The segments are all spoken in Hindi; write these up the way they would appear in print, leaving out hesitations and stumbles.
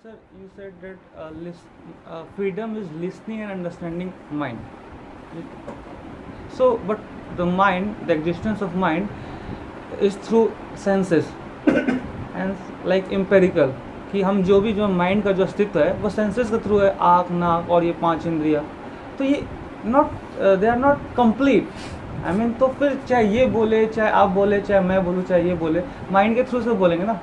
Sir, you said that freedom is listening and understanding mind. So, but the mind, the existence of mind, is through senses and like empirical. कि हम जो माइंड का जो अस्तित्व है वो सेंसेस के थ्रू है, आँख, नाक और ये 5 इंद्रियाँ. तो ये they are not complete. I mean तो फिर चाहे ये बोले, चाहे आप बोले, चाहे मैं बोलूँ, चाहे ये बोले, माइंड के थ्रू से बोलेंगे ना.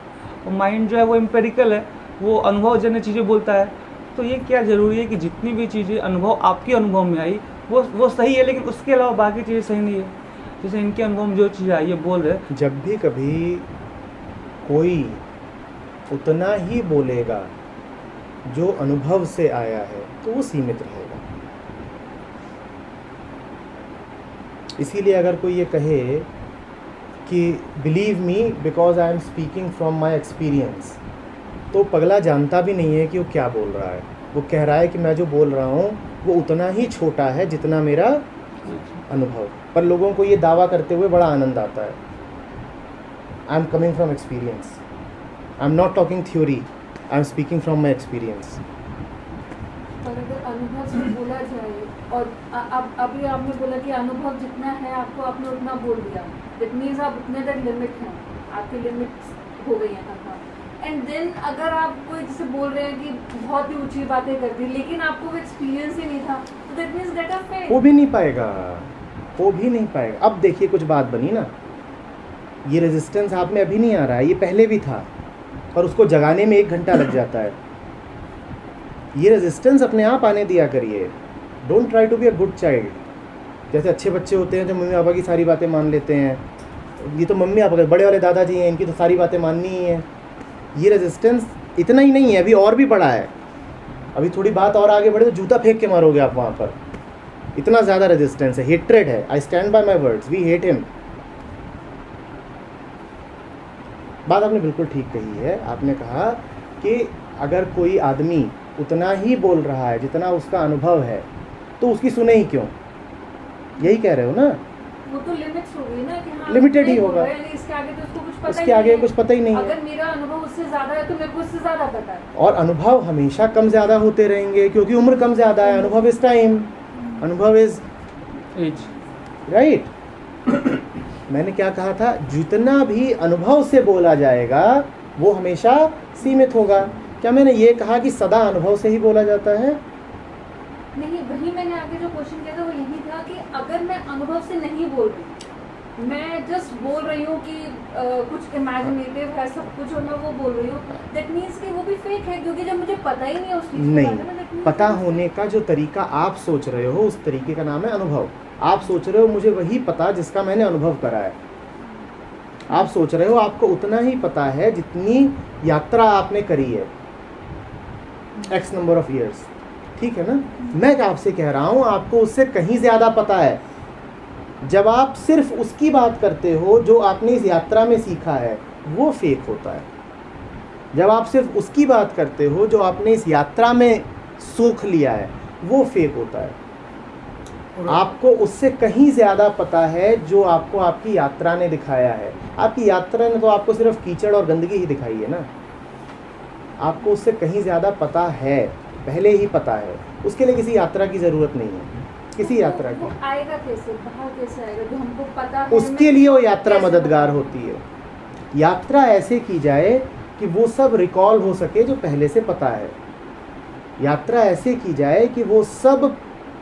और माइंड जो है वो एम्पेरिकल है, वो अनुभवजन्य चीज़ें बोलता है. तो ये क्या ज़रूरी है कि जितनी भी चीज़ें आपके अनुभव में आई वो सही है, लेकिन उसके अलावा बाकी चीज़ें सही नहीं है. जैसे इनके अनुभव में जो चीज़ आई ये बोल रहे. जब भी कभी कोई उतना ही बोलेगा जो अनुभव से आया है तो वो सीमित रहेगा. इसीलिए अगर कोई ये कहे कि believe me because I am speaking from my experience, तो पगला जानता भी नहीं है कि वो क्या बोल रहा है. वो कह रहा है कि मैं जो बोल रहा हूँ वो उतना ही छोटा है जितना मेरा अनुभव. पर लोगों को ये दावा करते हुए बड़ा आनंद आता है. I am coming from experience, I am not talking theory, I am speaking from my experience. और अगर अनुभव से बोला जाए, और अब अभी आपने बोला कि अनुभव जितना है आपको आपने उतना बोल दिया, दैट मीन्स आप उतने तक लिमिट हैं, आपकी लिमिट्स हो गई हैं. एंड देन अगर आप कोई जिसे बोल रहे हैं कि बहुत ही ऊंची बातें कर दी, लेकिन आपको वो एक्सपीरियंस ही नहीं था, तो that means that are fake. वो भी नहीं पाएगा, वो भी नहीं पाएगा. अब देखिए कुछ बात बनी ना, ये रेजिस्टेंस आप में अभी नहीं आ रहा है, ये पहले भी था, पर उसको जगाने में 1 घंटा लग जाता है. ये रेजिस्टेंस अपने आप आने दिया करिए. Don't try to be a good child. जैसे अच्छे बच्चे होते हैं जो मम्मी पापा की सारी बातें मान लेते हैं. ये तो मम्मी पापा, बड़े वाले दादाजी हैं, इनकी तो सारी बातें माननी ही है. ये रेजिस्टेंस इतना ही नहीं है, अभी और भी बड़ा है. अभी थोड़ी बात और आगे बढ़े तो जूता फेंक के मारोगे आप वहाँ पर. इतना ज़्यादा रेजिस्टेंस है, हेट्रेड है. I stand by my words, we hate him. बात आपने बिल्कुल ठीक कही है. आपने कहा कि अगर कोई आदमी उतना ही बोल रहा है जितना उसका अनुभव है तो उसकी सुने ही क्यों. यही कह रहे हो ना. वो तो लिमिट्स हो गई ना कि हाँ लिमिटेड ही होगा. इसके आगे तो उसको कुछ पता उसके आगे कुछ पता ही नहीं है. अगर मेरा अनुभव उससे ज़्यादा है तो मेरे को उससे ज़्यादा पता है. और अनुभव हमेशा कम ज़्यादा होते रहेंगे क्योंकि उम्र कम ज़्यादा है. अनुभव इज टाइम, अनुभव इज एज, राइट. मैंने क्या कहा था, जितना भी अनुभव से बोला जाएगा वो हमेशा सीमित होगा. क्या मैंने ये कहा कि सदा अनुभव से ही बोला जाता है? नहीं, वही मैंने आगे जो क्वेश्चन किया था वो यही था कि अगर मैं अनुभव से नहीं बोल रही, मैं जस्ट बोल रही हूँ कि कुछ इमेजिनेटिव है सब कुछ और मैं वो बोल रही हूँ, दैट मीन्स कि वो भी फेक है, क्योंकि जब मुझे पता ही नहीं है उस चीज़ के बारे में. नहीं, पता होने का जो तरीका आप सोच रहे हो उस तरीके का नाम है अनुभव. आप सोच रहे हो मुझे वही पता जिसका मैंने अनुभव करा है. आप सोच रहे हो आपको उतना ही पता है जितनी यात्रा आपने करी है, एक्स नंबर ऑफ ईयर्स. ठीक है ना. मैं आपसे कह रहा हूँ आपको उससे कहीं ज़्यादा पता है. जब आप सिर्फ उसकी बात करते हो जो आपने इस यात्रा में सीखा है, वो फेक होता है. जब आप सिर्फ उसकी बात करते हो जो आपने इस यात्रा में सूख लिया है, वो फेक होता है. आपको उससे कहीं ज़्यादा पता है जो आपको आपकी यात्रा ने दिखाया है. आपकी यात्रा ने तो आपको सिर्फ कीचड़ और गंदगी ही दिखाई है ना. आपको उससे कहीं ज़्यादा पता है, पहले ही पता है. उसके लिए किसी यात्रा की ज़रूरत नहीं है. किसी यात्रा की आएगा कैसे, बाहर कैसे आएगा जो हमको पता है. उसके लिए वो यात्रा मददगार होती है. यात्रा ऐसे की जाए कि वो सब रिकॉल हो सके जो पहले से पता है. यात्रा ऐसे की जाए कि वो सब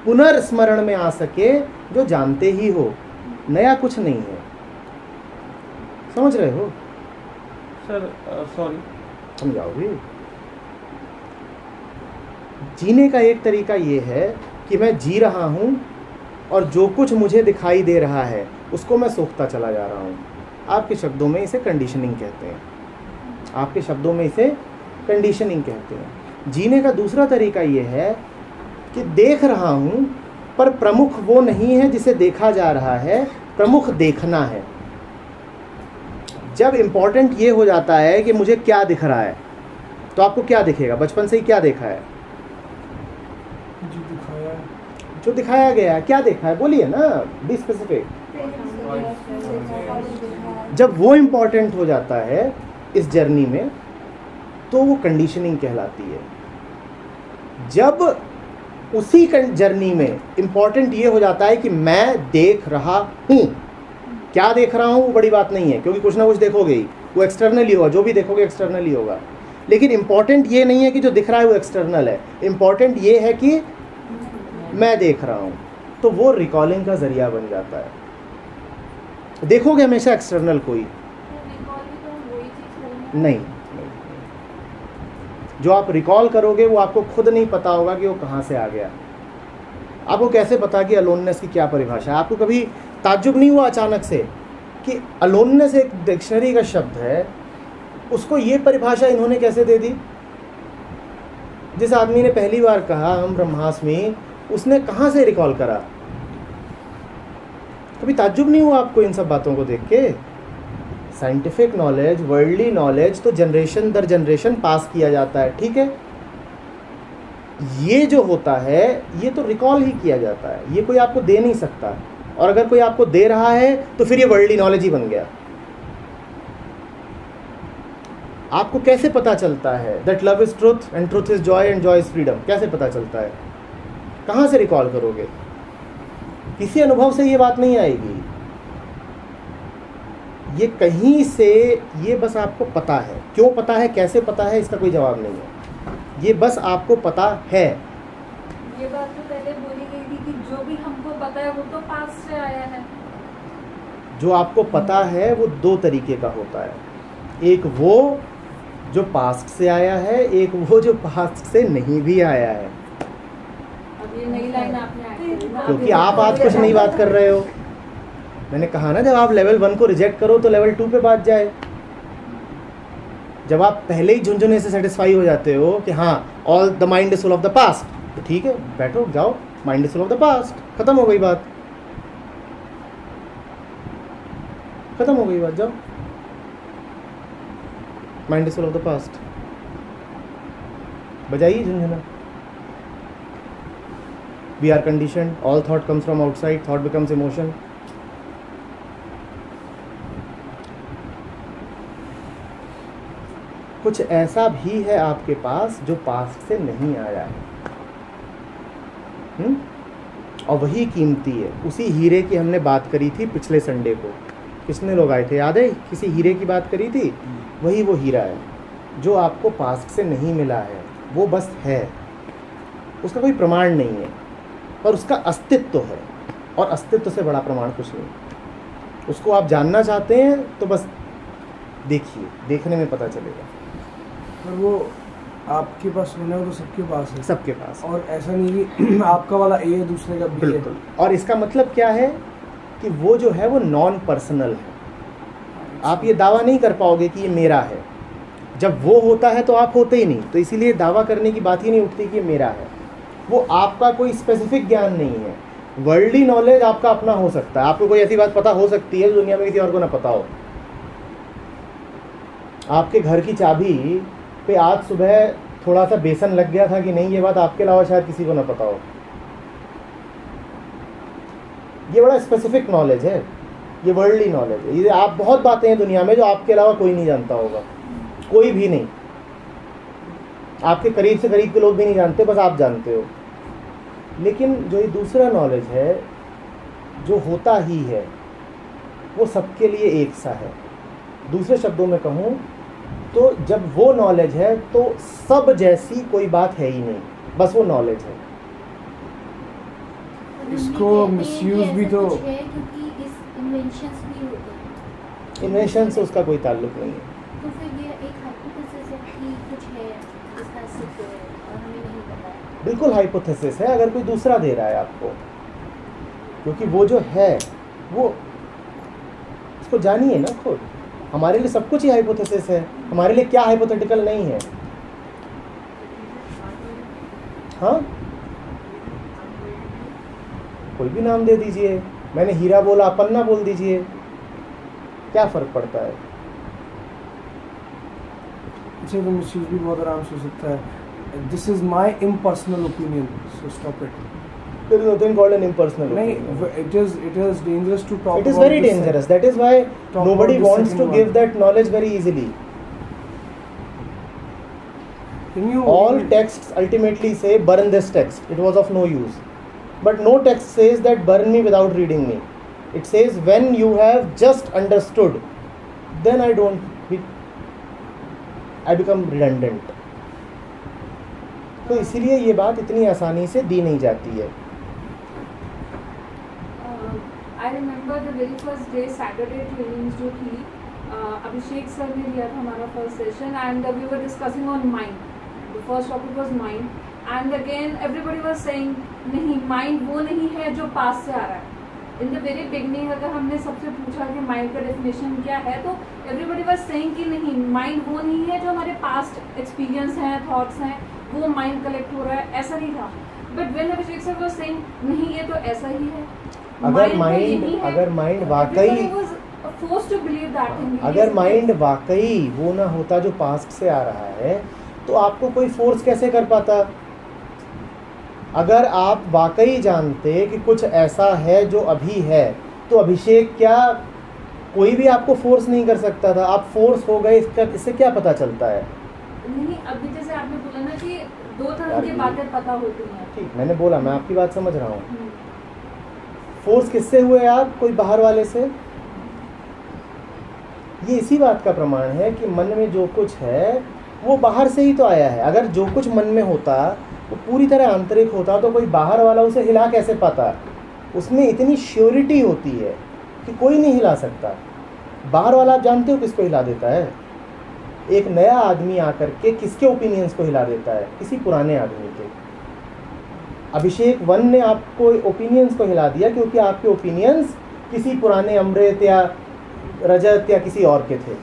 पुनर्स्मरण में आ सके जो जानते ही हो. नया कुछ नहीं है. समझ रहे हो? सर सॉरी, समझाओगे? जीने का एक तरीका ये है कि मैं जी रहा हूँ और जो कुछ मुझे दिखाई दे रहा है उसको मैं सोखता चला जा रहा हूँ. आपके शब्दों में इसे कंडीशनिंग कहते हैं. आपके शब्दों में इसे कंडीशनिंग कहते हैं. जीने का दूसरा तरीका ये है कि देख रहा हूँ पर प्रमुख वो नहीं है जिसे देखा जा रहा है, प्रमुख देखना है. जब इम्पोर्टेंट ये हो जाता है कि मुझे क्या दिख रहा है, तो आपको क्या दिखेगा? बचपन से ही क्या देखा है? जो दिखाया गया है. क्या देखा है? बोलिए ना, बी स्पेसिफिक. जब वो इम्पोर्टेंट हो जाता है इस जर्नी में, तो वो कंडीशनिंग कहलाती है। जब उसी जर्नी में इंपॉर्टेंट ये हो जाता है कि मैं देख रहा हूँ, क्या देख रहा हूँ वो बड़ी बात नहीं है, क्योंकि कुछ ना कुछ देखोगे ही, वो एक्सटर्नली होगा, जो भी देखोगे एक्सटर्नली होगा। लेकिन इंपॉर्टेंट ये नहीं है कि जो दिख रहा है वो एक्सटर्नल है, इंपॉर्टेंट ये है कि मैं देख रहा हूँ। तो वो रिकॉलिंग का जरिया बन जाता है। देखोगे हमेशा एक्सटर्नल कोई नहीं, जो आप रिकॉल करोगे वो आपको खुद नहीं पता होगा कि वो कहाँ से आ गया। आपको कैसे पता कि अलोननेस की क्या परिभाषा है? आपको कभी ताज्जुब नहीं हुआ अचानक से कि अलोननेस एक डिक्शनरी का शब्द है, उसको ये परिभाषा इन्होंने कैसे दे दी? जिस आदमी ने पहली बार कहा हम ब्रह्मास्मि, उसने कहाँ से रिकॉल करा? कभी ताज्जुब नहीं हुआ आपको इन सब बातों को देख के? साइंटिफिक नॉलेज, वर्ल्डली नॉलेज तो जनरेशन दर जनरेशन पास किया जाता है, ठीक है। ये जो होता है ये तो रिकॉल ही किया जाता है, ये कोई आपको दे नहीं सकता। और अगर कोई आपको दे रहा है तो फिर ये वर्ल्डली नॉलेज ही बन गया। आपको कैसे पता चलता है that love is truth and truth is Joy and Joy is freedom? कैसे पता चलता है? कहाँ से रिकॉल करोगे? किसी अनुभव से ये बात नहीं आएगी, ये कहीं से, ये बस आपको पता है। क्यों पता है, कैसे पता है, इसका कोई जवाब नहीं है, ये बस आपको पता है। ये बात तो पहले बोली गई थी कि जो भी हमको पता है वो तो पास से आया है। जो आपको पता है वो दो तरीके का होता है, एक वो जो पास्ट से आया है, एक वो जो पास्ट से नहीं भी आया है। अब ये नई लाइन आपने ऐड की ना, क्योंकि आप आज कुछ नई बात कर रहे हो। मैंने कहा ना, जब आप लेवल 1 को रिजेक्ट करो तो लेवल 2 पे बात जाए। जब आप पहले ही झुंझुने से सेटिस्फाई हो जाते हो कि हाँ all the mind is full of the past, तो ठीक है, बैठो, जाओ, mind is full of the past, खत्म हो गई बात, खत्म हो गई बात, जाओ, mind is full of the past, बजाइए झुंझुना। We are conditioned, all thought comes from outside, thought becomes emotion. कुछ ऐसा भी है आपके पास जो पास्ट से नहीं आया है, और वही कीमती है। उसी हीरे की हमने बात करी थी पिछले संडे को, कितने लोग आए थे याद है? किसी हीरे की बात करी थी, वही वो हीरा है जो आपको पास्ट से नहीं मिला है, वो बस है, उसका कोई प्रमाण नहीं है, पर उसका अस्तित्व है, और अस्तित्व से बड़ा प्रमाण कुछ नहीं। उसको आप जानना चाहते हैं तो बस देखिए, देखने में पता चलेगा। पर वो आपके पास होना है तो सबके पास है, सबके पास, और ऐसा नहीं कि आपका वाला ए है दूसरे का बी है। बिल्कुल। और इसका मतलब क्या है कि वो जो है वो नॉन पर्सनल है। आप ये दावा नहीं कर पाओगे कि ये मेरा है, जब वो होता है तो आप होते ही नहीं, तो इसीलिए दावा करने की बात ही नहीं उठती कि ये मेरा है। वो आपका कोई स्पेसिफिक ज्ञान नहीं है। वर्ल्डली नॉलेज आपका अपना हो सकता है, आपको कोई ऐसी बात पता हो सकती है जो दुनिया में किसी और को ना पता हो। आपके घर की चाबी पे आज सुबह थोड़ा सा बेसन लग गया था कि नहीं, ये बात आपके अलावा शायद किसी को ना पता हो। ये बड़ा स्पेसिफिक नॉलेज है, ये वर्ल्डली नॉलेज है। ये आप बहुत बातें हैं दुनिया में जो आपके अलावा कोई नहीं जानता होगा, कोई भी नहीं, आपके करीब से करीब के लोग भी नहीं जानते, बस आप जानते हो। लेकिन जो ये दूसरा नॉलेज है जो होता ही है, वो सबके लिए एक सा है। दूसरे शब्दों में कहूँ तो जब वो नॉलेज है तो सब जैसी कोई बात है ही नहीं, बस वो नॉलेज है। इसको मिसयूज भी तो, क्योंकि इस इन्वेंशंस भी होते हैं। इन्वेंशन से उसका कोई ताल्लुक नहीं है। तो फिर ये एक हाइपोथेसिस है कि कुछ है इसका अस्तित्व है और हमें नहीं पता है। बिल्कुल हाइपोथेसिस है अगर कोई दूसरा दे रहा है आपको, क्योंकि वो जो है वो, इसको जानिए ना खुद। हमारे लिए सब कुछ ही हाइपोथेसिस है, हमारे लिए क्या हाइपोथेटिकल नहीं है? हाँ, कोई भी नाम दे दीजिए। मैंने हीरा बोला, पन्ना बोल दीजिए, क्या फर्क पड़ता है? अच्छा, तो मिसयूज भी बहुत आराम से हो सकता है। This is my impersonal opinion, so stop it. There is nothing called an impersonal नहीं, opinion. it is dangerous to talk. It is about very this dangerous. second. That is why Talk nobody about this wants to second give one. that knowledge very easily. Can you All texts ultimately say burn this text, it was of no use. But no text says that burn me without reading me. It says when you have just understood, then I become redundant. तो इसीलिए ये बात इतनी आसानी से दी नहीं जाती है. I remember the very first day Saturday trainings जो थी, अभिषेक सर ने लिया था हमारा first session and we were discussing on mind. The first topic was mind and again everybody was saying नहीं, माइंड वो नहीं है जो पास से आ रहा है. इन द वेरी बिगनिंग अगर हमने सबसे पूछा कि माइंड का डेफिनेशन क्या है, तो एवरीबडी वाज सेइंग कि नहीं, माइंड वो नहीं है जो हमारे पास्ट एक्सपीरियंस हैं, थॉट्स हैं, वो माइंड कलेक्ट हो रहा है, ऐसा नहीं था. But when Abhishek sir was saying नहीं, ये तो ऐसा ही है. अगर माइंड वाकई वो ना होता जो पास्ट से आ रहा है, तो आपको कोई फोर्स कैसे कर पाता? अगर आप वाकई जानते कि कुछ ऐसा है जो अभी है, तो अभिषेक क्या कोई भी आपको फोर्स नहीं कर सकता था? आप फोर्स हो गए, इससे क्या पता चलता है? नहीं, अभी जैसे आपने बोला ना कि दो तरह की बातें पता होती हैं. ठीक, मैंने बोला, मैं आपकी बात समझ रहा हूँ. फोर्स किससे हुए आप? कोई बाहर वाले से. ये इसी बात का प्रमाण है कि मन में जो कुछ है वो बाहर से ही तो आया है. अगर जो कुछ मन में होता वो पूरी तरह आंतरिक होता, तो कोई बाहर वाला उसे हिला कैसे पाता? उसमें इतनी श्योरिटी होती है कि कोई नहीं हिला सकता. बाहर वाला आप जानते हो किसको हिला देता है? एक नया आदमी आकर के किसके ओपिनियंस को हिला देता है? किसी पुराने आदमी के. अभिषेक वन ने आपको ओपिनियंस को हिला दिया क्योंकि आपके ओपिनियंस किसी पुराने अमृत या रजत या किसी और के थे.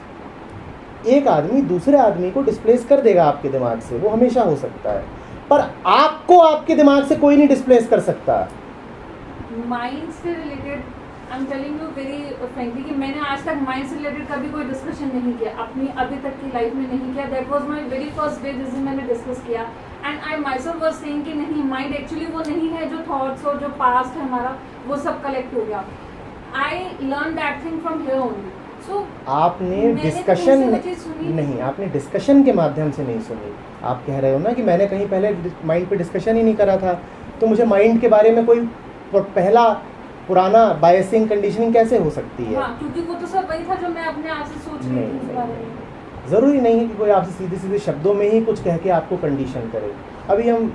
एक आदमी दूसरे आदमी को डिस्प्लेस कर देगा आपके दिमाग से, वो हमेशा हो सकता है, पर आपको आपके दिमाग से कोई नहीं डिस्प्लेस कर सकता. माइंड से related I am telling you very frankly कि मैंने आज तक माइंड से रिलेटेड कभी कोई डिस्कशन नहीं किया, अपनी अभी तक की लाइफ में नहीं किया. That was my very first day जिस दिन मैंने डिस्कस किया, and I myself was saying कि नहीं, माइंड एक्चुअली वो नहीं है जो थॉट्स और जो पास्ट है हमारा वो सब कलेक्ट हो गया. I learn that thing from here only. So आपने डिस्कशन नहीं, आपने डिस्कशन के माध्यम से नहीं सुनी. आप कह रहे हो ना कि मैंने कहीं पहले माइंड पे डिस्कशन ही नहीं करा था, तो मुझे माइंड के बारे में कोई पहला पुराना बायसिंग कंडीशनिंग कैसे हो सकती है? हाँ, क्योंकि वो तो सब वही था जो मैं अपने आप से सोच रही थी इस बारे में. ज़रूरी नहीं है कि कोई आपसे सीधे सीधे शब्दों में ही कुछ कह के आपको कंडीशन करे. अभी हम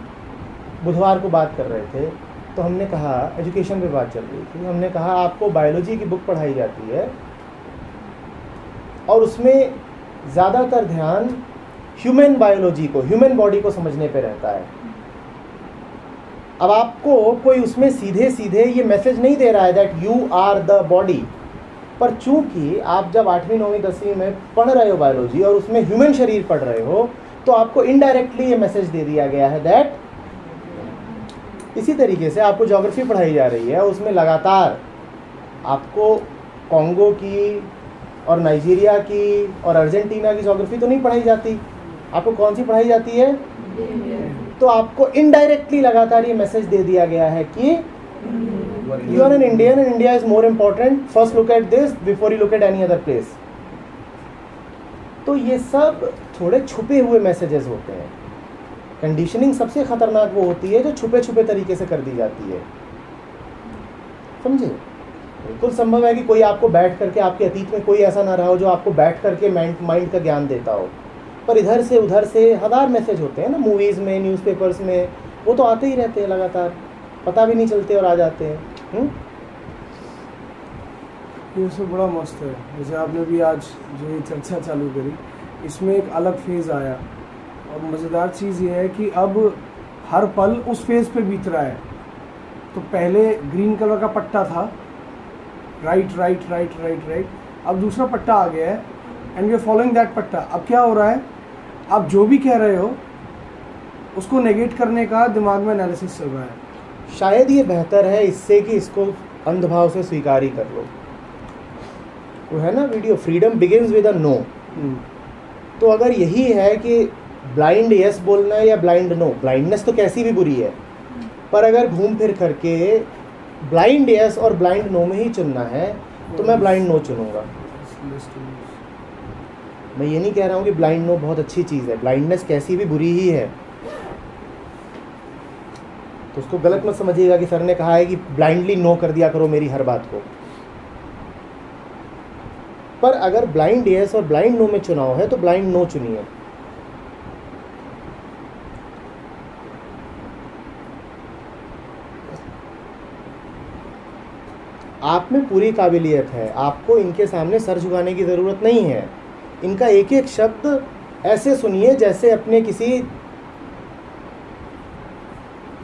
बुधवार को बात कर रहे थे, तो हमने कहा, एजुकेशन पे बात चल रही थी, हमने कहा आपको बायोलॉजी की बुक पढ़ाई जाती है और उसमें ज़्यादातर ध्यान ह्यूमन बायोलॉजी को, ह्यूमन बॉडी को समझने पे रहता है. अब आपको कोई उसमें सीधे सीधे ये मैसेज नहीं दे रहा है that you are the body, पर चूंकि आप जब 8वीं 9वीं 10वीं में पढ़ रहे हो बायोलॉजी और उसमें ह्यूमन शरीर पढ़ रहे हो, तो आपको इनडायरेक्टली ये मैसेज दे दिया गया है दैट. इसी तरीके से आपको ज्योग्राफी पढ़ाई जा रही है, उसमें लगातार आपको कॉन्गो की और नाइजीरिया की और अर्जेंटीना की ज्योग्राफी तो नहीं पढ़ाई जाती. आपको कौन सी पढ़ाई जाती है? तो आपको इनडायरेक्टली लगातार ये मैसेज दे दिया गया है कि you are an Indian and India is more important. First look at this before you look at any other place. तो ये सब थोड़े छुपे हुए मैसेजेस होते हैं. कंडीशनिंग सबसे खतरनाक वो होती है जो छुपे छुपे तरीके से कर दी जाती है. समझे? बिल्कुल संभव है कि कोई आपको बैठ करके, आपके अतीत में कोई ऐसा ना रहा हो जो आपको बैठ करके माइंड का ज्ञान देता हो, पर इधर से उधर से हजार मैसेज होते हैं ना, मूवीज़ में, न्यूज़पेपर्स में, वो तो आते ही रहते हैं लगातार, पता भी नहीं चलते और आ जाते हैं. ये सब बड़ा मस्त है. जैसे आपने भी आज जो ये चर्चा चालू करी, इसमें एक अलग फेज़ आया, और मज़ेदार चीज़ ये है कि अब हर पल उस फेज़ पे बीत रहा है. तो पहले ग्रीन कलर का पट्टा था, right right right right right, अब दूसरा पट्टा आ गया है and we are following that पट्टा. अब क्या हो रहा है, आप जो भी कह रहे हो उसको नेगेट करने का दिमाग में एनालिसिस चल रहा है. शायद ये बेहतर है इससे कि इसको अंधभाव से स्वीकार ही कर लो. वो है ना video, freedom begins with a no. तो अगर यही है कि ब्लाइंड यस बोलना है या ब्लाइंड नो, ब्लाइंडनेस तो कैसी भी बुरी है, पर अगर घूम फिर करके ब्लाइंड यस और ब्लाइंड नो में ही चुनना है, तो मैं ब्लाइंड नो चुनूंगा. मैं ये नहीं कह रहा हूँ कि ब्लाइंड नो बहुत अच्छी चीज़ है, ब्लाइंडनेस कैसी भी बुरी ही है, तो उसको गलत मत समझिएगा कि सर ने कहा है कि ब्लाइंडली नो कर दिया करो मेरी हर बात को। पर अगर ब्लाइंड यस और ब्लाइंड नो में चुनाव है तो ब्लाइंड नो चुनिए। आप में पूरी काबिलियत है, आपको इनके सामने सर झुकाने की ज़रूरत नहीं है। इनका एक एक शब्द ऐसे सुनिए जैसे अपने किसी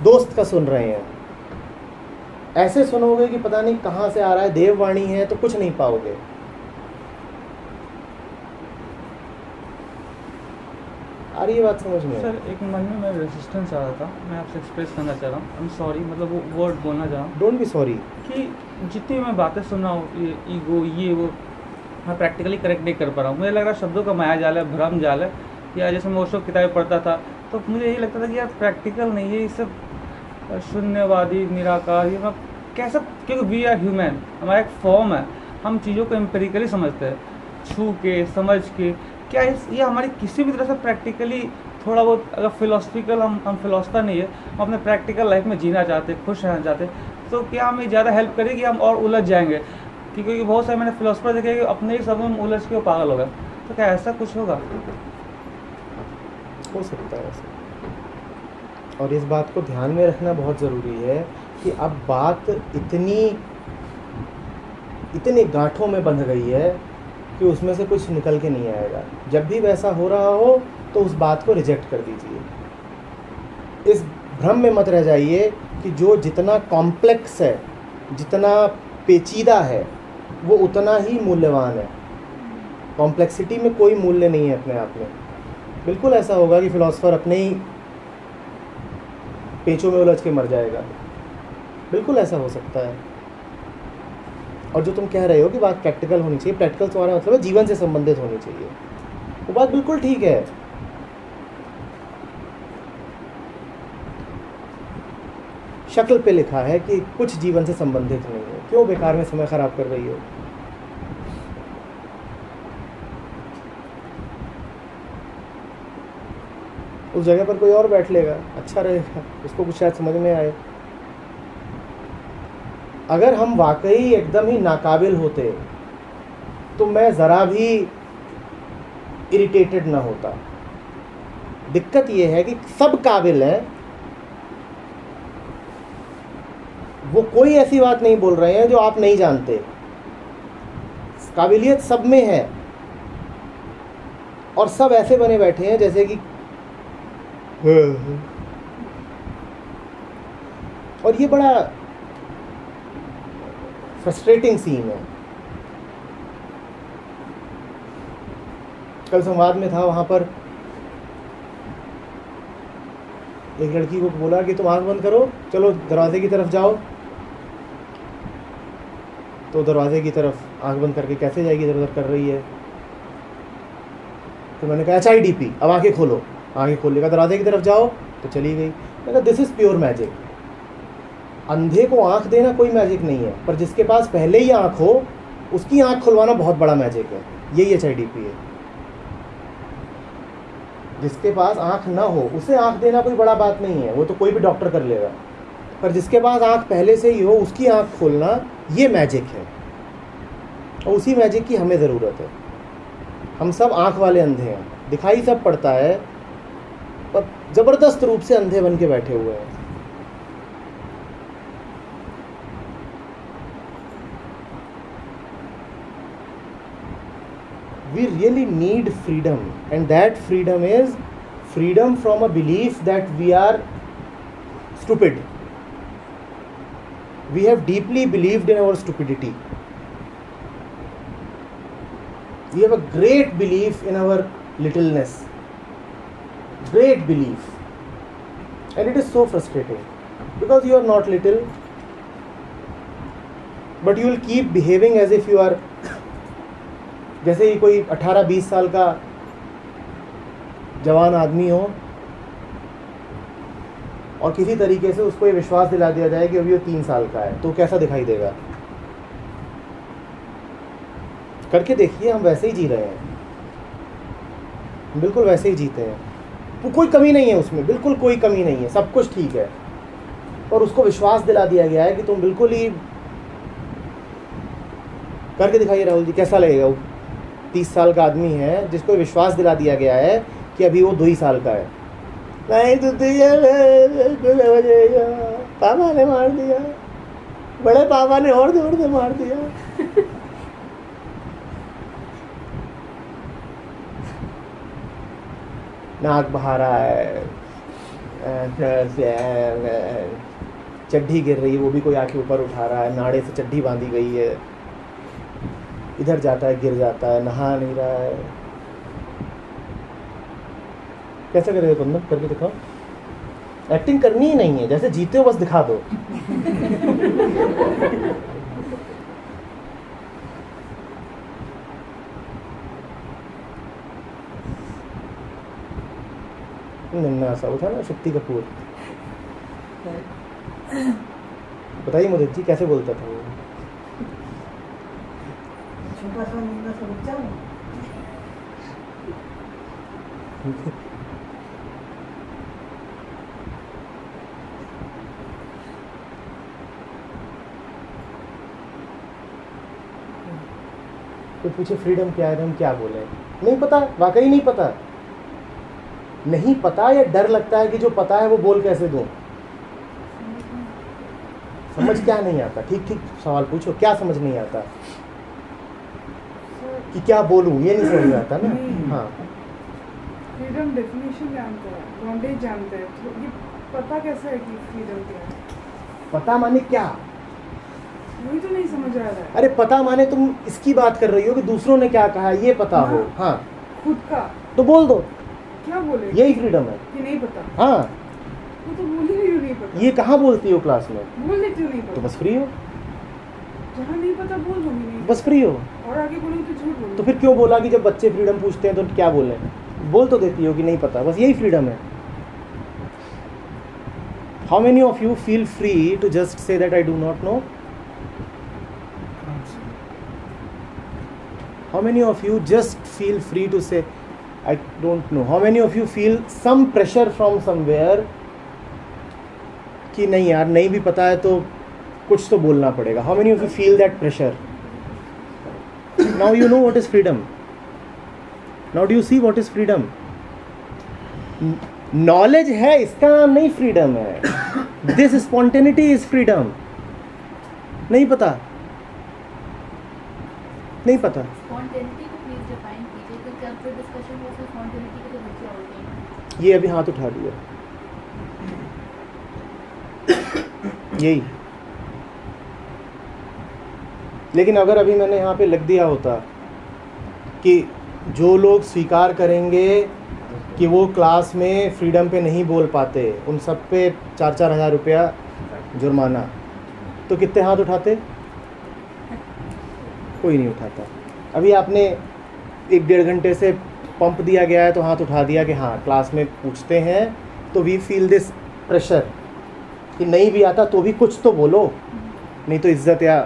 दोस्त का सुन रहे हैं। ऐसे सुनोगे कि पता नहीं कहाँ से आ रहा है, देववाणी है, तो कुछ नहीं पाओगे। आ रही है बात समझ में? सर एक मन में मेरा रेजिस्टेंस आ रहा था, मैं आपसे एक्सप्रेस करना चाह रहा हूँ, आई एम सॉरी, मतलब वो वर्ड बोलना चाह रहा हूँ डोंट बी सॉरी कि जितनी मैं बातें सुन रहा हूँ, ये ईगो ये वो, मैं प्रैक्टिकली करेक्ट नहीं कर पा रहा हूँ। मुझे लग रहा है शब्दों का माया जाल है, भ्रम जाल है। या जैसे मैं उसको किताबें पढ़ता था तो मुझे यही लगता था कि यार प्रैक्टिकल नहीं है ये सब, शून्यवादी निराकार, ये मैं कैसा, क्योंकि वी आर ह्यूमन, हमारा एक फॉर्म है, हम चीज़ों को एम्पेरिकली समझते हैं, छू के समझ के। क्या ये हमारी किसी भी तरह से प्रैक्टिकली थोड़ा बहुत, अगर फिलोसफिकल, हम फिलोसफर नहीं है, हम अपने प्रैक्टिकल लाइफ में जीना चाहते, खुश रहना चाहते, तो क्या हमें ज़्यादा हेल्प करेगी, हम और उलझ जाएंगे? क्योंकि बहुत सारे मैंने फिलोसफर देखे कि अपने ही सब में उलझ के वो पागल हो गए। तो क्या ऐसा कुछ होगा? हो सकता है ऐसा। और इस बात को ध्यान में रखना बहुत ज़रूरी है कि अब बात इतनी गांठों में बंध गई है कि उसमें से कुछ निकल के नहीं आएगा। जब भी वैसा हो रहा हो तो उस बात को रिजेक्ट कर दीजिए। इस भ्रम में मत रह जाइए कि जो जितना कॉम्प्लेक्स है, जितना पेचीदा है, वो उतना ही मूल्यवान है। कॉम्प्लेक्सिटी में कोई मूल्य नहीं है अपने आप में। बिल्कुल ऐसा होगा कि फिलोसफर अपने ही पेचों में उलझ के मर जाएगा, बिल्कुल ऐसा हो सकता है। और जो तुम कह रहे हो कि बात प्रैक्टिकल होनी चाहिए, प्रैक्टिकल तुम्हारा मतलब है जीवन से संबंधित होनी चाहिए, वो बात बिल्कुल ठीक है। शक्ल पे लिखा है कि कुछ जीवन से संबंधित नहीं है, क्यों बेकार में समय खराब कर रही हो? उस जगह पर कोई और बैठ लेगा, अच्छा रहेगा, उसको कुछ शायद समझ में आए। अगर हम वाकई एकदम ही नाकाबिल होते तो मैं ज़रा भी इरिटेटेड ना होता। दिक्कत ये है कि सब काबिल हैं, वो कोई ऐसी बात नहीं बोल रहे हैं जो आप नहीं जानते। काबिलियत सब में है और सब ऐसे बने बैठे हैं जैसे कि और ये बड़ा फ्रस्ट्रेटिंग सीन है। कल संवाद में था, वहाँ पर एक लड़की को बोला कि तुम आंख बंद करो, चलो दरवाजे की तरफ जाओ। तो दरवाजे की तरफ आंख बंद करके कैसे जाएगी, इधर उधर कर रही है। तो मैंने कहा HIDP, अब आंखें खोलो। आंखें खोल लेगा, दरवाजे की तरफ जाओ, तो चली गई। मैंने कहा दिस इज़ प्योर मैजिक। अंधे को आंख देना कोई मैजिक नहीं है, पर जिसके पास पहले ही आंख हो उसकी आंख खुलवाना बहुत बड़ा मैजिक है। यही HIDP है। जिसके पास आंख ना हो उसे आंख देना कोई बड़ा बात नहीं है, वो तो कोई भी डॉक्टर कर लेगा। पर जिसके पास आंख पहले से ही हो उसकी आंख खोलना, ये मैजिक है। और उसी मैजिक की हमें ज़रूरत है। हम सब आंख वाले अंधे हैं, दिखाई सब पड़ता है, पर ज़बरदस्त रूप से अंधे बन के बैठे हुए हैं। We really need freedom, and that freedom is freedom from a belief that we are stupid. We have deeply believed in our stupidity. We have a great belief in our littleness, great belief, and it is so frustrating because you are not little, but you will keep behaving as if you are, जैसे ही कोई 18-20 साल का जवान आदमी हो और किसी तरीके से उसको ये विश्वास दिला दिया जाए कि अभी वो 3 साल का है, तो कैसा दिखाई देगा? करके देखिए, हम वैसे ही जी रहे हैं। बिल्कुल वैसे ही जीते हैं, कोई कमी नहीं है उसमें, बिल्कुल कोई कमी नहीं है, सब कुछ ठीक है। और उसको विश्वास दिला दिया गया है कि तुम बिल्कुल ही करके दिखाइए राहुल जी, कैसा लगेगा? वो 30 साल का आदमी है जिसको विश्वास दिला दिया गया है कि अभी वो 2 ही साल का है। नहीं तो पापा ने मार दिया, बड़े पापा ने और जोर से मार दिया। नाक बहा रहा है, चड्ढी गिर रही है, वो भी कोई आके ऊपर उठा रहा है, नाड़े से चड्ढी बांधी गई है, इधर जाता है गिर जाता है, नहा नहीं रहा है। कैसे करेगा कुंदन? करके दिखाओ। एक्टिंग करनी ही नहीं है, जैसे जीते हो बस दिखा दो। नन्ना सा वो था ना शक्ति कपूर, बताइए मुझे जी कैसे बोलता था वो? छोटा सा मुन्ना सा बच्चा तो पूछे फ्रीडम क्या है, हम क्या बोले? नहीं पता, वाकई नहीं पता। नहीं पता या डर लगता है कि जो पता है वो बोल कैसे दूं? समझ क्या नहीं आता? ठीक ठीक सवाल पूछो, क्या समझ नहीं आता? कि क्या बोलूं ये नहीं समझ में आता ना। हाँ, फ्रीडम डेफिनेशन जानता है, बॉन्डेज जानता है, तो ये पता कैसा है कि फ्रीडम क्या है? पता माने क्या? वही तो नहीं समझ आ रहा है। अरे पता माने तुम इसकी बात कर रही हो कि दूसरों ने क्या कहा ये पता हो। हाँ, खुद का तो बोल दो, क्या बोले? यही फ्रीडम है। कि नहीं पता। हाँ, वो तो बोल ही रही हो नहीं पता। ये कहाँ बोलती हो क्लास में? बोल देती हो नहीं तो पता। बस फ्री हो, जहाँ नहीं पता बोल दूंगी नहीं बस फ्री हो। और आगे बोलूँ तो झूठ बोलूँ। तो फिर क्यों बोला कि जब बच्चे फ्रीडम पूछते हैं तो क्या बोले? बोल तो देती हो कि नहीं पता, बस यही फ्रीडम है। How many of you feel free to just say that I do not know? How many of you just feel free to say I don't know? How many of you feel some pressure from somewhere कि नहीं यार नहीं भी पता है तो कुछ तो बोलना पड़ेगा? How many of you feel that pressure? Now you know what is freedom. Now do you see what is freedom? Knowledge है, इसका नाम नहीं freedom है। This spontaneity is freedom. नहीं पता, नहीं पता। स्पॉन्टेनिटी को प्लीज डिफाइन कीजिए, क्योंकि अब जो डिस्कशन हो उसमें स्पॉन्टेनिटी के तो बच्चे और नहीं। ये अभी हाथ उठा दिया, यही। लेकिन अगर अभी मैंने यहाँ पे लिख दिया होता कि जो लोग स्वीकार करेंगे कि वो क्लास में फ्रीडम पे नहीं बोल पाते, उन सब पे 4-4 हज़ार रुपया जुर्माना, तो कितने हाथ उठाते? कोई नहीं उठाता। अभी आपने 1-1.5 घंटे से पंप दिया गया है तो हाथ उठा दिया कि हाँ क्लास में पूछते हैं, तो वी फील दिस प्रेशर कि नहीं भी आता तो भी कुछ तो बोलो, नहीं तो इज्जत या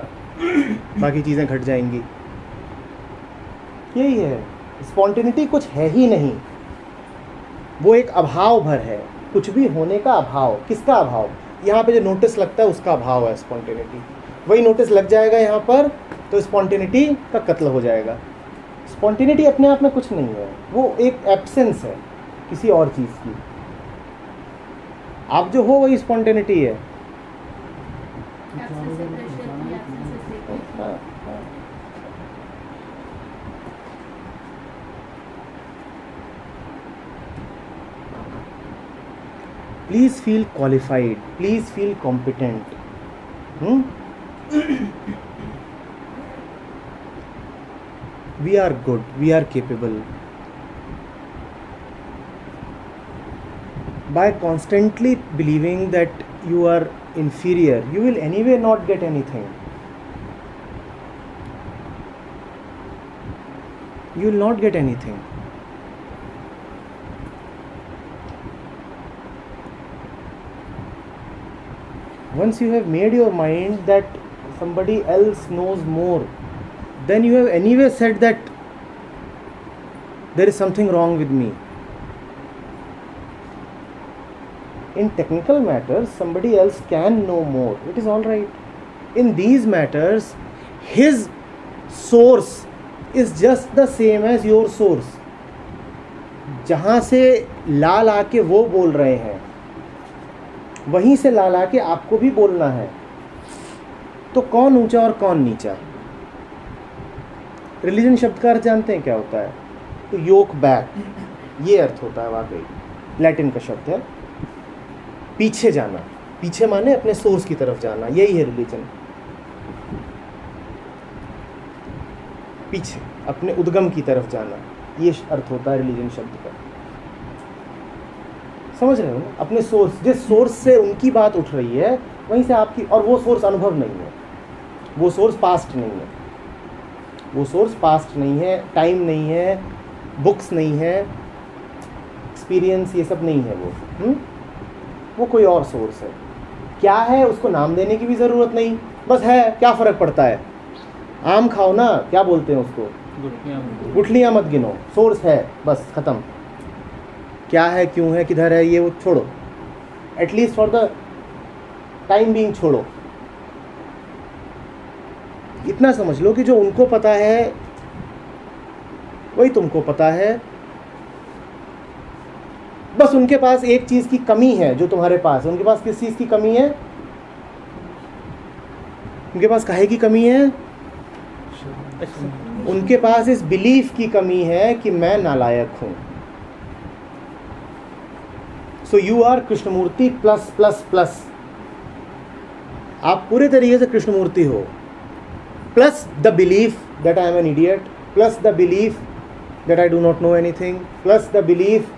बाकी चीज़ें घट जाएंगी। यही है, स्पॉन्टेनिटी कुछ है ही नहीं, वो एक अभाव भर है, कुछ भी होने का अभाव। किसका अभाव? यहाँ पे जो नोटिस लगता है उसका अभाव है स्पॉन्टेनिटी। वही नोटिस लग जाएगा यहाँ पर तो स्पॉन्टेनिटी का कत्ल हो जाएगा। स्पॉन्टेनिटी अपने आप में कुछ नहीं है, वो एक एब्सेंस है किसी और चीज़ की। आप जो हो वही स्पॉन्टेनिटी है। हाँ, हाँ। Please feel qualified, please feel competent. We are good, we are capable. By constantly believing that you are inferior, you will anyway not get anything. You will not get anything. Once you have made your mind that somebody else knows more, then you have anyway said that there is something wrong with me. In technical matters, somebody else can know more. It is all right. In these matters, his source is just the same as your source. जहाँ से लाल आके वो बोल रहे हैं, वहीं से लाल आके आपको भी बोलना है. तो कौन ऊंचा और कौन नीचा? रिलीजन शब्द का अर्थ जानते हैं क्या होता है? तो योक बैक, ये अर्थ होता है वाकई. लैटिन का शब्द है. पीछे जाना, पीछे माने अपने सोर्स की तरफ जाना, यही है रिलीजन. पीछे अपने उद्गम की तरफ जाना, ये अर्थ होता है रिलीजन शब्द का. समझ रहे हो ना? अपने सोर्स, जिस सोर्स से उनकी बात उठ रही है वहीं से आपकी, और वो सोर्स अनुभव नहीं है, वो सोर्स पास्ट नहीं है, वो सोर्स पास्ट नहीं है, टाइम नहीं है, बुक्स नहीं है, एक्सपीरियंस, ये सब नहीं है. वो कोई और सोर्स है. क्या है उसको नाम देने की भी ज़रूरत नहीं, बस है. क्या फ़र्क पड़ता है? आम खाओ ना, क्या बोलते हैं उसको? गुठलियाँ मत गिनो. सोर्स है, बस ख़त्म. क्या है, क्यों है, किधर है, ये वो छोड़ो. At least for the time being छोड़ो. इतना समझ लो कि जो उनको पता है वही तुमको पता है. बस उनके पास एक चीज़ की कमी है जो तुम्हारे पास है. उनके पास किस चीज़ की कमी है? उनके पास काहे की कमी है? उनके पास इस बिलीफ की कमी है कि मैं नालायक हूं. So you are Krishnamurti plus plus plus. आप पूरे तरीके से कृष्णमूर्ति हो, plus the belief that I am an idiot, plus the belief that I do not know anything, plus the belief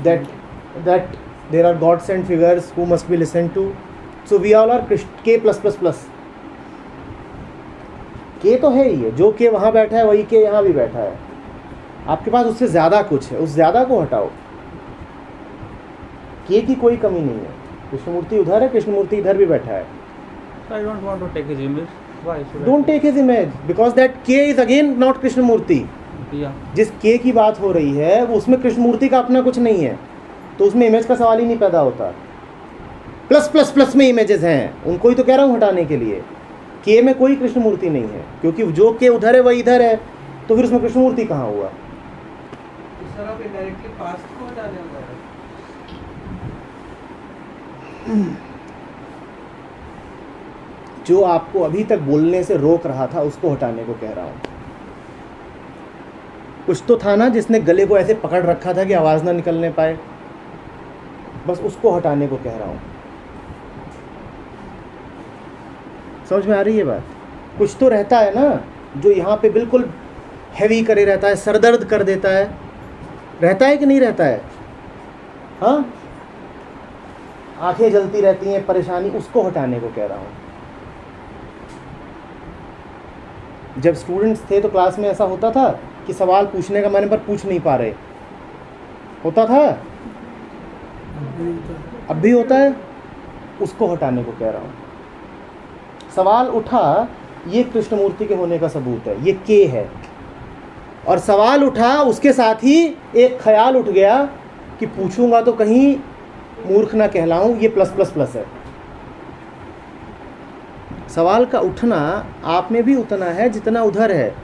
that there are God sent figures who must be listened to. So we all are K plus plus plus. K तो है ही है, जो K वहाँ बैठा है वही K यहाँ भी बैठा है. आपके पास उससे ज़्यादा कुछ है, उस ज़्यादा को हटाओ. K की कोई कमी नहीं है. कृष्णमूर्ति उधर है, कृष्णमूर्ति इधर भी बैठा है. I don't want to take his image. Why should I? Don't take his image because that K is again not Krishnamurthy. जिस के की बात हो रही है वो उसमें कृष्णमूर्ति का अपना कुछ नहीं है, तो उसमें इमेज का सवाल ही नहीं पैदा होता. प्लस प्लस प्लस में इमेजेस हैं, उनको ही तो कह रहा हूँ हटाने के लिए. के में कोई कृष्णमूर्ति नहीं है, क्योंकि जो के उधर है वही इधर है, तो फिर उसमें कृष्णमूर्ति कहाँ हुआ? जो आपको अभी तक बोलने से रोक रहा था उसको हटाने को कह रहा हूँ. कुछ तो था ना जिसने गले को ऐसे पकड़ रखा था कि आवाज़ ना निकलने पाए, बस उसको हटाने को कह रहा हूँ. समझ में आ रही है बात? कुछ तो रहता है ना जो यहाँ पे बिल्कुल हैवी करे रहता है, सरदर्द कर देता है. रहता है कि नहीं रहता है? हाँ, आंखें जलती रहती हैं, परेशानी, उसको हटाने को कह रहा हूँ. जब स्टूडेंट्स थे तो क्लास में ऐसा होता था कि सवाल पूछने का मन पर पूछ नहीं पा रहे, होता था, अब भी होता है. उसको हटाने को कह रहा हूँ. सवाल उठा, ये कृष्णमूर्ति के होने का सबूत है, ये के है. और सवाल उठा, उसके साथ ही एक ख्याल उठ गया कि पूछूंगा तो कहीं मूर्ख ना कहलाऊं, ये प्लस प्लस प्लस है. सवाल का उठना आप में भी उतना है जितना उधर है.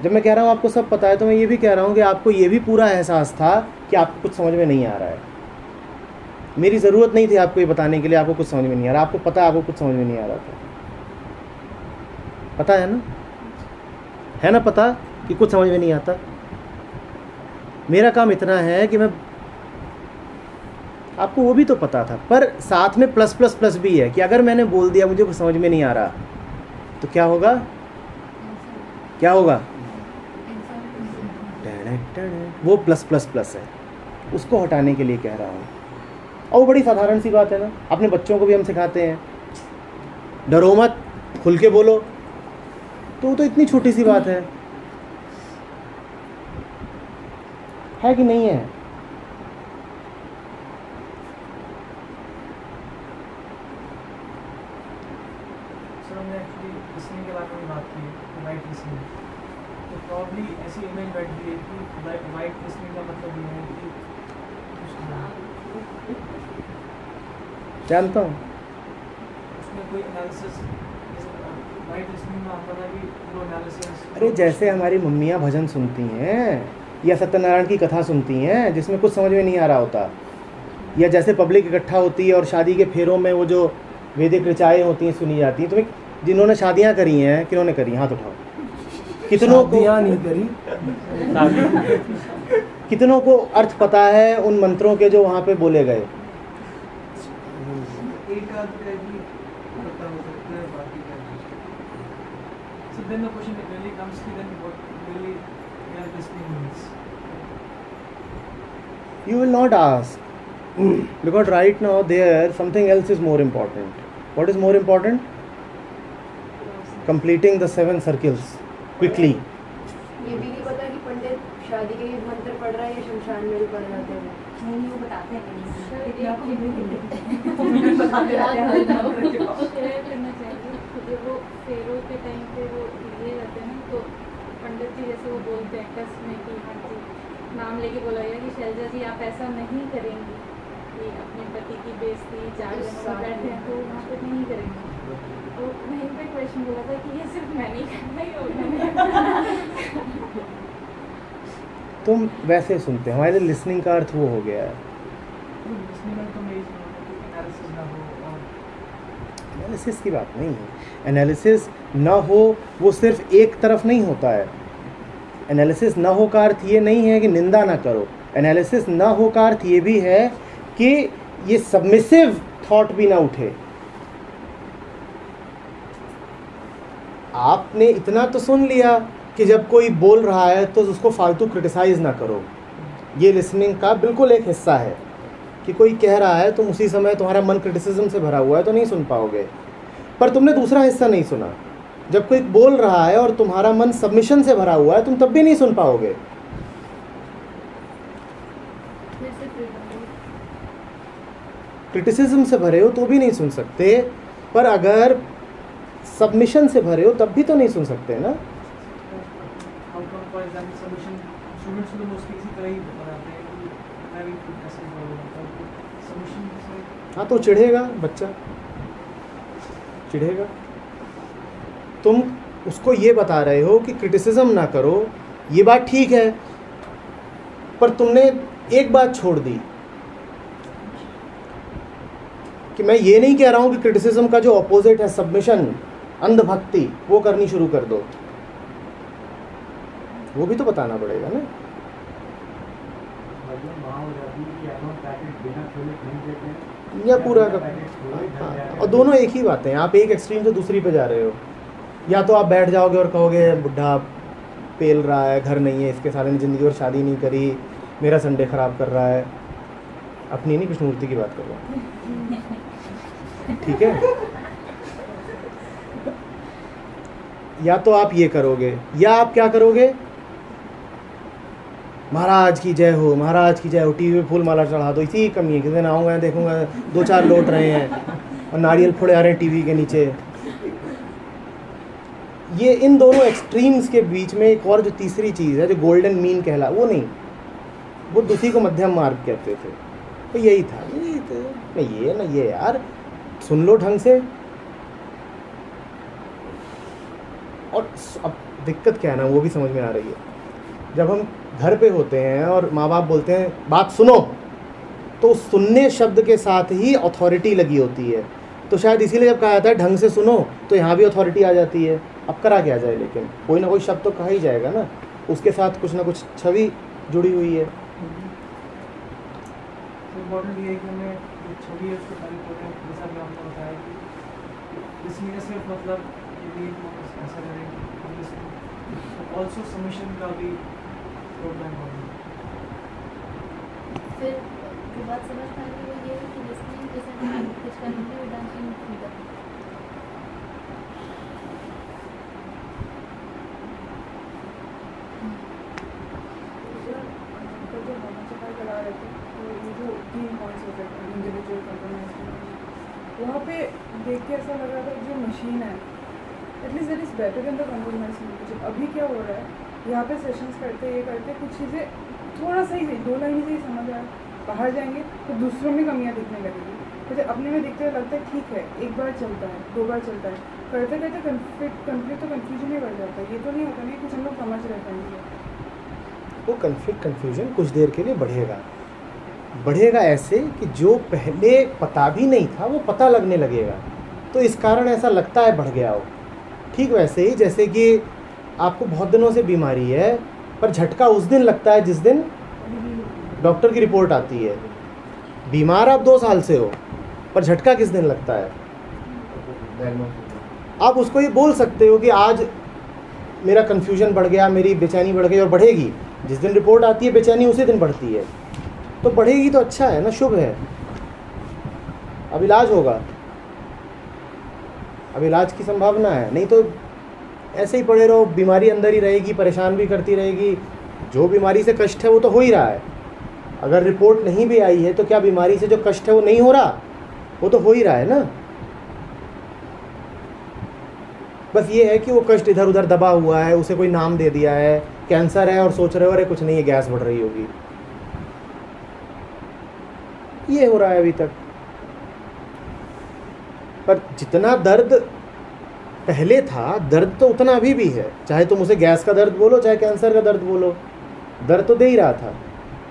जब मैं कह रहा हूँ आपको सब पता है, तो मैं ये भी कह रहा हूँ कि आपको ये भी पूरा एहसास था कि आपको कुछ समझ में नहीं आ रहा है. मेरी ज़रूरत नहीं थी आपको ये बताने के लिए आपको कुछ समझ में नहीं आ रहा. आपको पता है आपको कुछ समझ में नहीं आ रहा था. पता है ना? है ना पता कि कुछ समझ में नहीं आता. मेरा काम इतना है कि मैं आपको, वो भी तो पता था, पर साथ में प्लस प्लस प्लस भी है कि अगर मैंने बोल दिया मुझे कुछ समझ में नहीं आ रहा तो क्या होगा? क्या होगा? वो प्लस प्लस प्लस है. उसको हटाने के लिए कह रहा हूँ. और वो बड़ी साधारण सी बात है ना. अपने बच्चों को भी हम सिखाते हैं, डरो मत, खुल के बोलो. तो वो तो इतनी छोटी सी बात है कि नहीं है? सर, हमने एक्चुअली लिसनिंग के बारे में बात की, राइट लिसनिंग. तो तो प्रॉब्ली ऐसी इमेज बैठ गई है कि वाइट लिसनिंग का मतलब ये है कि जानता हूँ। उसमें कोई एनालिसिस वाइट लिसनिंग में आता है कि वो एनालिसिस। अरे जैसे हमारी मम्मियाँ भजन सुनती हैं या सत्यनारायण की कथा सुनती हैं जिसमें कुछ समझ में नहीं आ रहा होता, या जैसे पब्लिक इकट्ठा होती है और शादी के फेरों में वो जो वैदिक ऋचाएँ होती हैं सुनी जाती हैं। तुम्हें जिन्होंने शादियाँ करी हैं, किन्होंने करी, हाथ उठाओ। कितनों को नहीं करी, कितनों को अर्थ पता है उन मंत्रों के जो वहाँ पे बोले गए? एक आध का ही पता हो सकता है, बाकी का नहीं। So then the question really comes to then what really we are listening means. You will not ask because right now there something else is more important. What is more important? Completing the 7 circles quickly. ये भी नहीं पता कि पंडित शादी के लिए मंत्र पढ़ रहा है या शमशान में भी पढ़ जाते हैं। नहीं वो बताते हैं कहीं करना चाहिए। वो फेरों के टाइम पे वो लिए जाते हैं ना, तो पंडित जी जैसे वो बोलते हैं कस में कि हाँ जी नाम लेके बोला गया कि शैलजा जी आप ऐसा नहीं करेंगी कि अपने पति की बेइज्जती जागरण में बैठे हैं तो वहाँ पे नहीं करेंगे। तो वहीं पे क्वेश्चन बोला था कि ये सिर्फ मैं नहीं करना ही होगा। तुम वैसे सुनते हो, हमारे लिसनिंग का अर्थ वो हो गया है। लिसनिंग में तो मैं एनालिसिस ना हो और एनालिसिस की बात नहीं है। एनालिसिस ना हो वो सिर्फ एक तरफ नहीं होता है। एनालिसिस ना हो का अर्थ ये नहीं है कि निंदा ना करो। एनालिसिस ना हो का अर्थ ये भी है कि ये सबमिसिव थॉट भी ना उठे। आपने इतना तो सुन लिया कि जब कोई बोल रहा है तो उसको फालतू क्रिटिसाइज ना करो। ये लिसनिंग का बिल्कुल एक हिस्सा है कि कोई कह रहा है, तुम उसी समय तुम्हारा मन क्रिटिसिज्म से भरा हुआ है तो नहीं सुन पाओगे। पर तुमने दूसरा हिस्सा नहीं सुना, जब कोई बोल रहा है और तुम्हारा मन सबमिशन से भरा हुआ है तुम तब भी नहीं सुन पाओगे। क्रिटिसिज्म से भरे हो तो भी नहीं सुन सकते, पर अगर सबमिशन से भरे हो तब भी तो नहीं सुन सकते ना। Outcome for example submission students को मोस्टली इसी तरह ही बताते हैं कि मैं भी खुद कैसे बोलूँगा सबमिशन से। हाँ तो चिढ़ेगा बच्चा, चिढ़ेगा। तुम उसको ये बता रहे हो कि क्रिटिसिज्म ना करो, ये बात ठीक है, पर तुमने एक बात छोड़ दी कि मैं ये नहीं कह रहा हूँ कि क्रिटिसिज्म का जो अपोजिट है सबमिशन, अंधभक्ति, वो करनी शुरू कर दो। वो भी तो बताना पड़ेगा ना। या पूरा का हाँ, और दोनों एक ही बातें हैं। आप एक एक्सट्रीम से दूसरी पे जा रहे हो। या तो आप बैठ जाओगे और कहोगे बुढ़ा पेल रहा है, घर नहीं है इसके, साले ने ज़िंदगी और शादी नहीं करी, मेरा संडे ख़राब कर रहा है। अपनी नहीं, कृष्णमूर्ति की बात कर रहा हूँ, ठीक है। या तो आप ये करोगे, या आप क्या करोगे, महाराज की जय हो, महाराज की जय हो, टीवी पे फूल माला चढ़ा दो। इसी की कमी है, किसी दिन आऊँगा देखूँगा 2-4 लौट रहे हैं और नारियल फोड़े आ रहे हैं टीवी के नीचे। ये इन दोनों एक्सट्रीम्स के बीच में एक और जो तीसरी चीज़ है जो गोल्डन मीन कहला, वो नहीं, वो दूसरी को मध्यम मार्ग कहते थे। तो यही था, ना ये यार सुन लो ढंग से। और अब दिक्कत क्या है ना, वो भी समझ में आ रही है। जब हम घर पे होते हैं और माँ बाप बोलते हैं बात सुनो, तो सुनने शब्द के साथ ही अथॉरिटी लगी होती है। तो शायद इसीलिए जब कहा जाता है ढंग से सुनो, तो यहाँ भी अथॉरिटी आ जाती है। अब करा क्या जाए, लेकिन कोई ना कोई शब्द तो कहा ही जाएगा ना, उसके साथ कुछ ना कुछ छवि जुड़ी हुई है। इम्पोर्टेंट ये है कि हमें जो छवि है उसको तारीफ करते हैं, जैसा कि आपने बताया कि इसमें न सिर्फ मतलब ये ऐसा करें, ऑल्सो सबमिशन का भी प्रोग्राम होगा। फिर जो बात समझ में आई वो ये है कि लिसनिंग जैसे कुछ करने में डांसिंग फ्रीडम। वहाँ पे देख के ऐसा लग रहा था जो मशीन है at least it is better than the compromise. अभी क्या हो रहा है यहाँ पे सेशंस करते ये करते कुछ चीज़ें थोड़ा सा ही 2 लाइन से ही समझ आए, बाहर जाएंगे तो दूसरों में कमियाँ दिखने लगेगी, मुझे अपने में दिखते लगता है ठीक है, एक बार चलता है, 2 बार चलता है, करते करते कंफ्लिक्ट तो कन्फ्यूजन ही बढ़ जाता है। ये तो नहीं होता नहीं कुछ हम लोग समझ रहे हैं, वो कन्फ्यूजन कुछ देर के लिए बढ़ेगा ऐसे कि जो पहले पता भी नहीं था वो पता लगने लगेगा, तो इस कारण ऐसा लगता है बढ़ गया हो। ठीक वैसे ही जैसे कि आपको बहुत दिनों से बीमारी है पर झटका उस दिन लगता है जिस दिन डॉक्टर की रिपोर्ट आती है। बीमार आप 2 साल से हो पर झटका किस दिन लगता है? आप उसको ये बोल सकते हो कि आज मेरा कन्फ्यूजन बढ़ गया, मेरी बेचैनी बढ़ गई, और बढ़ेगी जिस दिन रिपोर्ट आती है, बेचैनी उसी दिन बढ़ती है, तो बढ़ेगी तो अच्छा है ना, शुभ है। अब इलाज होगा, अब इलाज की संभावना है, नहीं तो ऐसे ही पड़े रहो, बीमारी अंदर ही रहेगी, परेशान भी करती रहेगी। जो बीमारी से कष्ट है वो तो हो ही रहा है, अगर रिपोर्ट नहीं भी आई है तो क्या बीमारी से जो कष्ट है वो नहीं हो रहा? वो तो हो ही रहा है ना। बस ये है कि वो कष्ट इधर उधर दबा हुआ है, उसे कोई नाम दे दिया है, कैंसर है, और सोच रहे हो अरे कुछ नहीं है, गैस बढ़ रही होगी। ये हो रहा है अभी तक। पर जितना दर्द पहले था, दर्द तो उतना अभी भी है, चाहे तुम उसे गैस का दर्द बोलो चाहे कैंसर का दर्द बोलो, दर्द तो दे ही रहा था।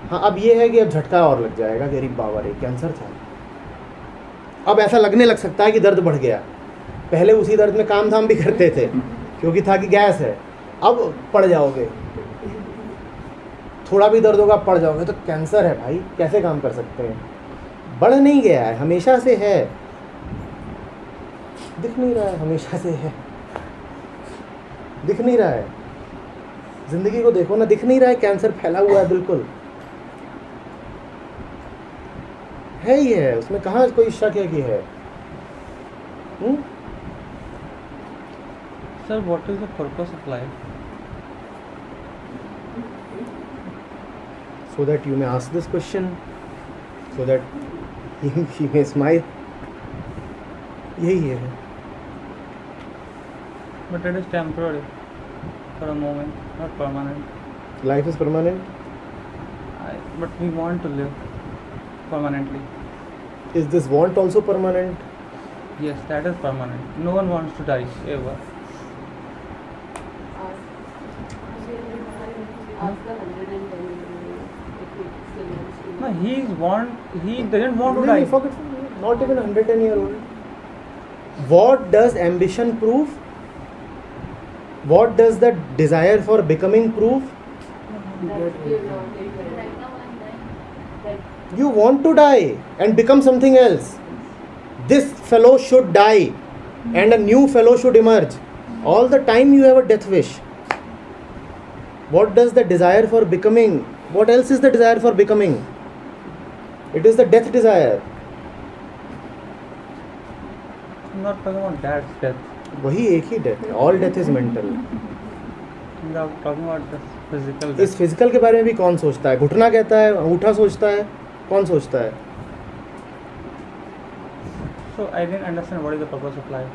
हाँ, अब ये है कि अब झटका और लग जाएगा कि अरे बाबा रे कैंसर था। अब ऐसा लगने लग सकता है कि दर्द बढ़ गया। पहले उसी दर्द में काम धाम भी करते थे क्योंकि था कि गैस है, अब पड़ जाओगे, थोड़ा भी दर्द होगा पड़ जाओगे तो कैंसर है भाई, कैसे काम कर सकते हैं? बढ़ नहीं गया है, हमेशा से है, दिख नहीं रहा है, हमेशा से है, दिख नहीं रहा है। जिंदगी को देखो ना, दिख नहीं रहा है, कैंसर फैला हुआ है, बिल्कुल है ही है, उसमें कहाँ कोई शक है कि है। Sir, what is the purpose of life? So that you may ask this question, so that he may smile. यही है। But it is temporary, for a moment, not permanent. Life is permanent. But we want to live permanently. Is this want also permanent? Yes, that is permanent. No one wants to die ever. No, he doesn't want to die. Forget, not even 110-year-old. What does ambition prove? What does the desire for becoming prove? You want to die and become something else. This fellow should die and a new fellow should emerge. All the time you have a death wish. What does the desire for becoming? What else is the desire for becoming? It is the death desire. I'm not talking about dad's death. वही एक ही डेथ है. All death is mental. I'm talking about the physical death. इस फिजिकल के बारे में भी कौन सोचता है? घुटना कहता है, अंगूठा सोचता है, कौन सोचता है? So I didn't understand what is the purpose of life.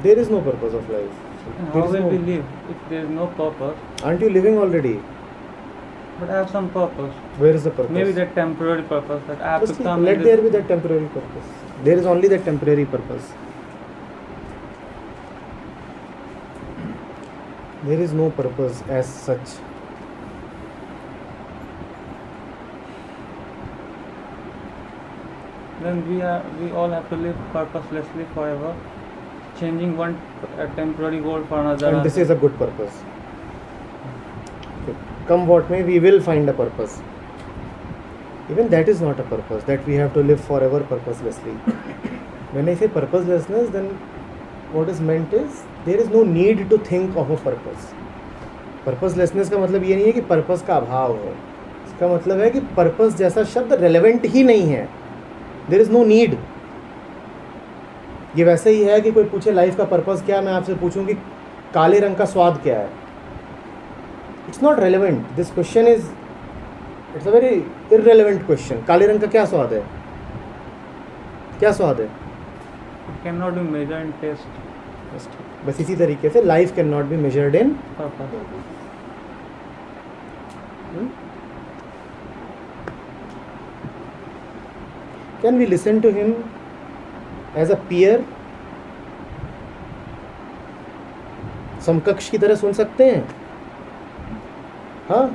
There is no purpose of life. And There how is will no- we live if there is no purpose? Aren't you living already? But I have some purpose. Where is the purpose? Maybe that temporary purpose that I have Just to come. let in there this- be that temporary purpose. There is only that temporary purpose. There is no purpose as such. Then we all have to live purposelessly forever, changing one temporary goal for another. And this is a good purpose. Come what may, we will find a purpose. Even that is not a purpose, that we have to live forever purposelessly. When I say purposelessness, then what is meant is there is no need to think of a purpose. Purposelessness का मतलब ये नहीं है कि पर्पस का अभाव है. इसका मतलब है कि पर्पस जैसा शब्द रेलेवेंट ही नहीं है. There is no need. ये वैसे ही है कि कोई पूछे लाइफ का पर्पस क्या है, मैं आपसे पूछूं कि काले रंग का स्वाद क्या है. It's not relevant. This question is it's a very irrelevant question. काले रंग का क्या स्वाद है? क्या स्वाद है? It cannot be measured in taste. बस इसी तरीके से life can not be measured in Purpose. Can we listen to him as a peer? समकक्ष की तरह सुन सकते हैं? हाँ,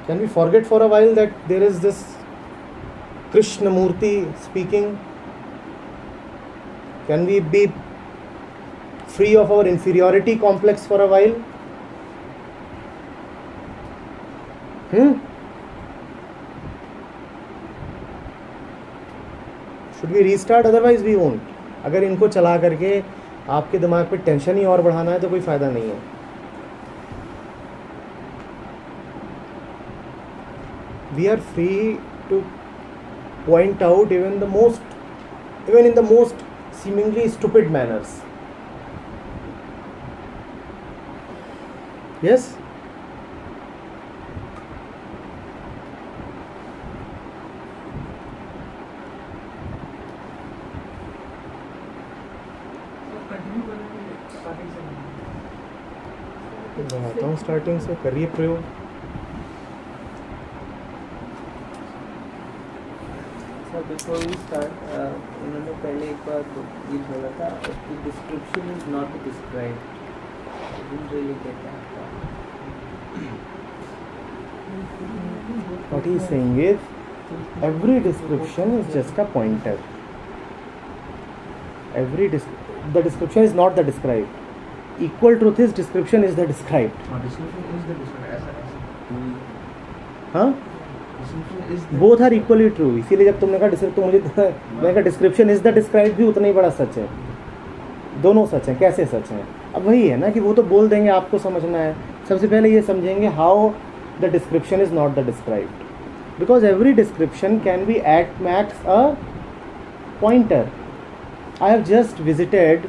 can we forget for a while that there is this Krishnamurti speaking? Can we be free of our inferiority complex for a while? Should we restart? Otherwise we won't. अगर इनको चला करके आपके दिमाग पे टेंशन ही और बढ़ाना है तो कोई फायदा नहीं है. We are free to point out even in the most seemingly stupid manners. Yes? बताता हूँ स्टार्टिंग से, करिए प्रयोग. Before we start, उन्होंने पहले एक बार ये बोला था, the description is not to describe. I didn't really get that. What he is saying is, every description is just a pointer. The description is not the described. Equal truth is description is the described. Description is the described. हाँ? Both are equally true. इसीलिए जब तुमने कहा तो मुझे मैंने कहा डिस्क्रिप्शन इज द डिस्क्राइब भी उतना ही बड़ा सच है. दोनों सच हैं. कैसे सच हैं? अब वही है ना कि वो तो बोल देंगे, आपको समझना है. सबसे पहले ये समझेंगे how the description is not the described, because every description can be at max a pointer. I have just visited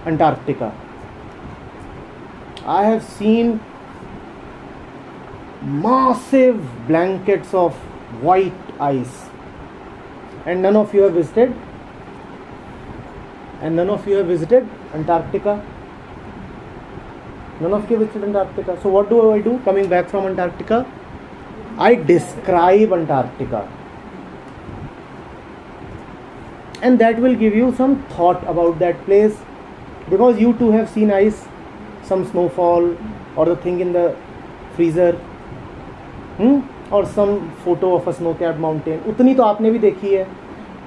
Antarctica. I have seen massive blankets of white ice, and none of you have visited. And none of you have visited Antarctica. None of you have visited Antarctica. So what do I do coming back from Antarctica? I describe Antarctica, and that will give you some thought about that place. Because you too have seen ice, some snowfall, or the thing in the freezer, or some photo of a snow-capped mountain. उतनी तो आपने भी देखी है.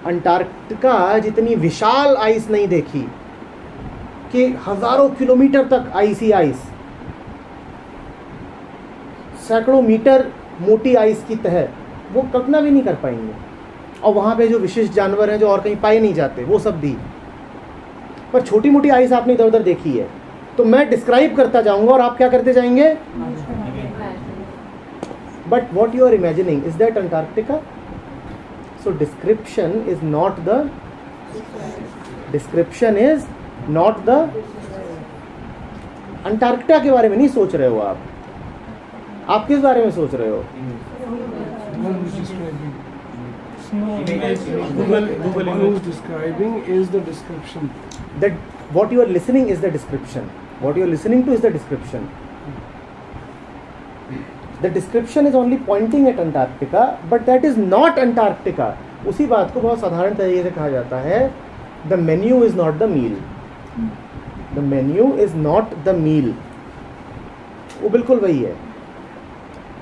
अंटार्कटिका जितनी विशाल आइस नहीं देखी कि हजारों किलोमीटर तक आइस ही आइस, सैकड़ों मीटर मोटी आइस की तह, वो कल्पना भी नहीं कर पाएंगे. और वहाँ पे जो विशिष्ट जानवर हैं जो और कहीं पाए नहीं जाते, वो सब भी. पर छोटी मोटी आइस आपने इधर उधर देखी है, तो मैं डिस्क्राइब करता जाऊंगा और आप क्या करते जाएंगे. But what you are imagining is that Antarctica. So description is not the Antarctica के बारे में नहीं सोच रहे हो आप किस बारे में सोच रहे हो. Google describing is the description. That what you are listening is the description. What you are listening to is the description. The description is only pointing at Antarctica, but that is not Antarctica. उसी बात को बहुत साधारण तरीके से कहा जाता है. The menu is not the meal. The menu is not the meal. वो बिल्कुल वही है.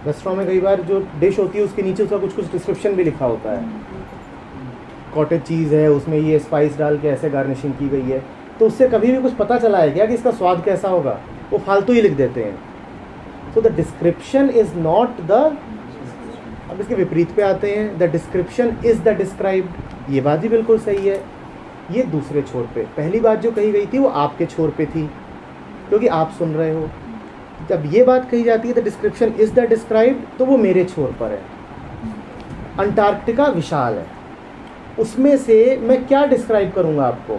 रेस्टोरेंट में कई बार जो डिश होती है उसके नीचे उसका कुछ डिस्क्रिप्शन भी लिखा होता है. कॉटेज चीज़ है, उसमें ये स्पाइस डाल के ऐसे गार्निशिंग की गई है, तो उससे कभी भी कुछ पता चला है क्या कि इसका स्वाद कैसा होगा? वो फालतू ही लिख देते हैं. सो the description is not the. अब इसके विपरीत पे आते हैं, the description is the described. ये बात भी बिल्कुल सही है. ये दूसरे छोर पे. पहली बात जो कही गई थी वो आपके छोर पे थी, क्योंकि आप सुन रहे हो. जब ये बात कही जाती है the description is the described, तो वो मेरे छोर पर है. अंटार्कटिका विशाल है, उसमें से मैं क्या डिस्क्राइब करूंगा आपको?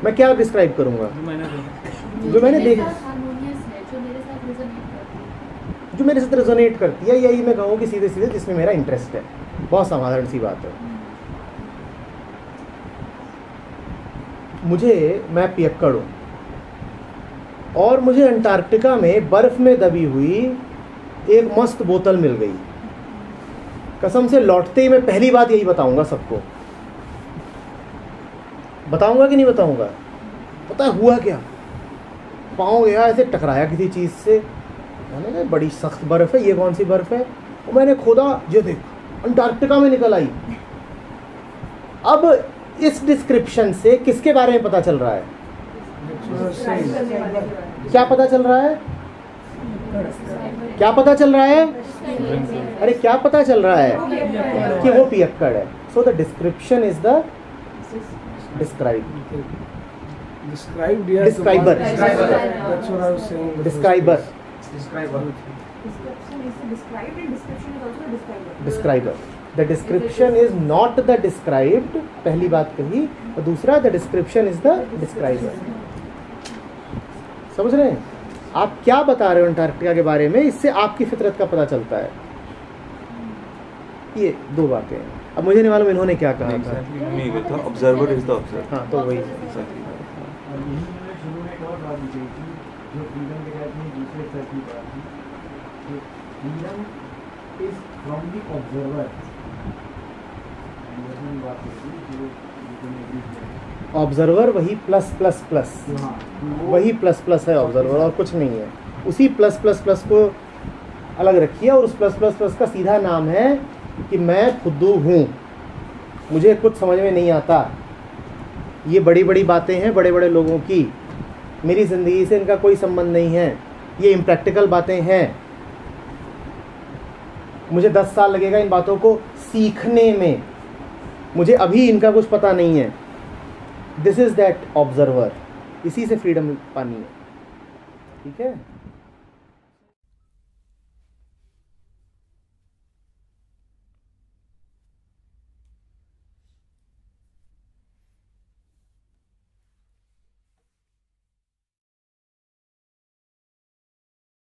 मैं क्या डिस्क्राइब करूंगा? जो मैंने देखा, जो मेरे साथ रेजोनेट करती है, यही मैं कहूँ कि सीधे सीधे जिसमें मेरा इंटरेस्ट है. बहुत साधारण सी बात है. मैं पियक्कड़ हूँ, और मुझे अंटार्कटिका में बर्फ में दबी हुई एक मस्त बोतल मिल गई। कसम से लौटते ही मैं पहली बात यही बताऊंगा सबको। बताऊंगा कि नहीं बताऊंगा? पता है हुआ क्या? पाँव गया ऐसे टकराया किसी चीज़ से, मैंने कहा बड़ी सख्त बर्फ़ है, ये कौन सी बर्फ़ है? और मैंने खोदा, ये देख अंटार्कटिका में निकल आई। अब इस डिस्क्रिप्शन से किसके बारे में पता चल रहा है? क्या पता चल रहा है? क्या पता चल रहा है? अरे क्या पता चल रहा है? कि वो पियक्कड़ है। So the description is the describer. The description is not the described, पहली बात कही। और दूसरा, the description is the describer. समझ रहे हैं? आप क्या बता रहे हो अंटार्कटिका के बारे में, इससे आपकी फितरत का पता चलता है। ये दो बातें हैं। अब मुझे नहीं मालूम इन्होंने क्या कहा था। Observer is the observer. हाँ, तो वही जो फ्रीडम के कहते हैं दूसरे स्तर की बात है, तो freedom is from the observer. Observer वही प्लस प्लस प्लस, वही प्लस प्लस है ऑब्जर्वर, और कुछ नहीं है। उसी प्लस प्लस प्लस को अलग रखिए और उस प्लस प्लस प्लस का सीधा नाम है कि मैं खुद्दू हूँ, मुझे कुछ समझ में नहीं आता। ये बड़ी बड़ी बातें हैं बड़े बड़े लोगों की, मेरी ज़िंदगी से इनका कोई संबंध नहीं है। ये इम्प्रैक्टिकल बातें हैं। मुझे 10 साल लगेगा इन बातों को सीखने में, मुझे अभी इनका कुछ पता नहीं है। This is that observer. इसी से फ्रीडम पानी है। ठीक है।